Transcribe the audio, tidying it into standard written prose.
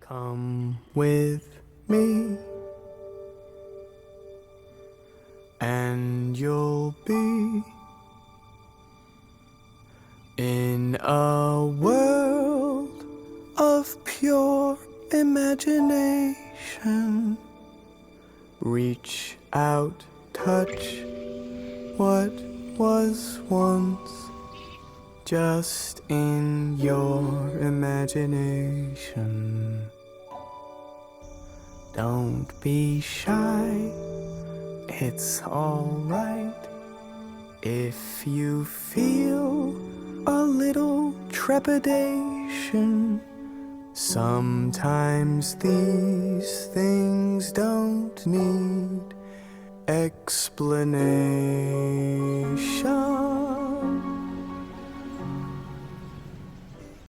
Come with me, and you'll be in a world of pure imagination. Reach out, touch what was once just in your imagination. Don't be shy, it's alright if you feel a little trepidation. Sometimes these things don't need explanation.